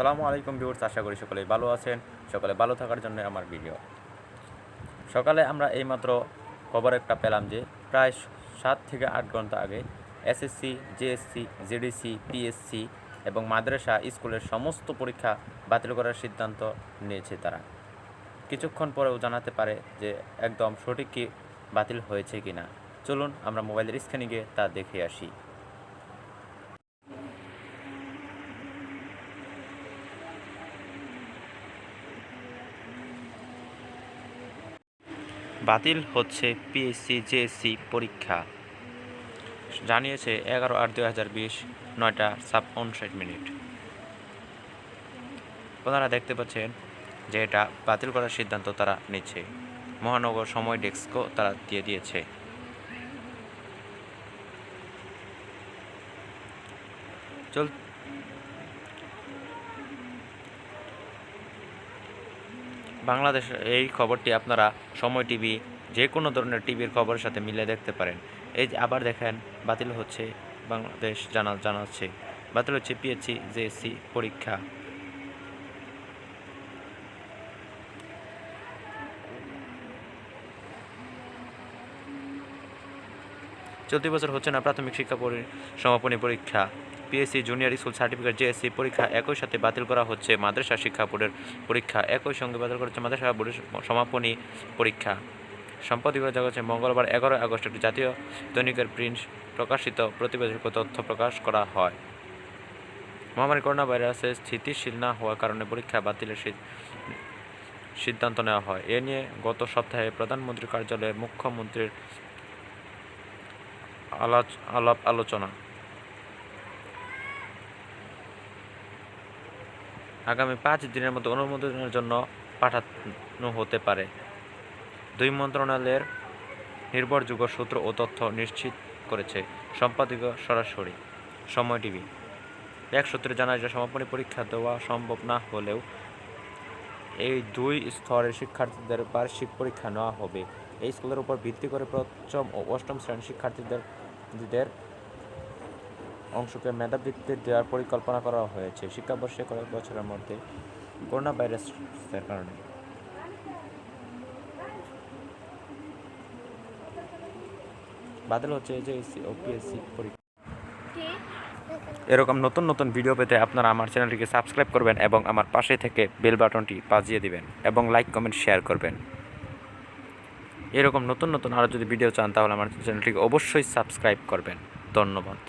আসসালামু আলাইকুম ভিউয়ার্স, আশা করি সকলেই ভালো আছেন। সকলে ভালো থাকার জন্য আমার ভিডিও। সকালে আমরা এইমাত্র খবর একটা পেলাম যে প্রায় 7 থেকে 8 ঘন্টা আগে এসএসসি, জেএসসি, জিডিসি, পিএসসি এবং মাদ্রাসা স্কুলের সমস্ত পরীক্ষা বাতিল করার সিদ্ধান্ত নিয়েছে তারা। কিছুক্ষণ পরেও জানাতে পারে যে একদম সঠিক কি বাতিল হয়েছে কিনা। চলুন আমরা মোবাইলের স্ক্রিনে গিয়ে তা দেখে আসি। বাতিল হচ্ছে পিএসসি, জেএসসি পরীক্ষা, জানিয়েছে 11/8/2020 9:59। আপনারা দেখতে পাচ্ছেন যে এটা বাতিল করার সিদ্ধান্ত তারা নিচ্ছে। মহানগর সময় ডেস্কও তারা দিয়ে দিয়েছে। বাংলাদেশ এই খবরটি আপনারা সময় টিভি, যে কোনো ধরনের টিভির খবরের সাথে মিলে দেখতে পারেন। এই যে আবার দেখেন বাতিল হচ্ছে, বাংলাদেশ জানাচ্ছে বাতিল হচ্ছে পিএসসি, জেএসসি পরীক্ষা। চলতি বছর হচ্ছে না প্রাথমিক শিক্ষা সমাপনী পরীক্ষা, PSC junior school certificate, JSC পরীক্ষা। একই সাথে বাতিল করা হচ্ছে মাদ্রাসা শিক্ষা বোর্ডের পরীক্ষা। একই সঙ্গে বাতিল করা হচ্ছে মাদ্রাসা বোর্ডের সমাপনী পরীক্ষা। সম্পাদকীয় জানাচ্ছে মঙ্গলবার 11 আগস্ট একটি জাতীয় দৈনিকের প্রিন্ট প্রকাশিত প্রতিবেদনে তথ্য প্রকাশ করা হয়। মহামারী করোনা ভাইরাসের স্থিতিশীল না হওয়ার কারণে পরীক্ষা বাতিলের সিদ্ধান্ত নেওয়া হয়। এ নিয়ে গত সপ্তাহে প্রধানমন্ত্রীর কার্যালয়ে মুখ্যমন্ত্রীর আলাপ আলোচনা। আগামী 5 দিনের মধ্যে অনুমোদনের জন্য পাঠানো হতে পারে। দুই মন্ত্রণালয়ের নির্ভরযোগ্য সূত্র ও তথ্য নিশ্চিত করেছে সম্পাদকীয় সরাসরি সময় টিভি। এক সূত্রে জানা যায়, সমাপনী পরীক্ষা দেওয়া সম্ভব না হলেও এই দুই স্তরের শিক্ষার্থীদের বার্ষিক পরীক্ষা নেওয়া হবে। এই স্কুলের উপর ভিত্তি করে পঞ্চম ও অষ্টম শ্রেণীর শিক্ষার্থীদের অংশকে মেধাবৃত্তি দেওয়ার পরিকল্পনা করা হয়েছে শিক্ষাবর্ষে কয়েক বছরের মধ্যে করোনা ভাইরাসের কারণে। বাতিল হচ্ছে জেএসসি ও পিএসসি পরীক্ষা। এরকম নতুন নতুন ভিডিও পেতে আপনারা আমার চ্যানেলটিকে সাবস্ক্রাইব করবেন এবং আমার পাশে থেকে বেল বাটনটি বাজিয়ে দিবেন এবং লাইক, কমেন্ট, শেয়ার করবেন। এরকম নতুন নতুন আরও যদি ভিডিও চান তাহলে আমার চ্যানেলটিকে অবশ্যই সাবস্ক্রাইব করবেন। ধন্যবাদ।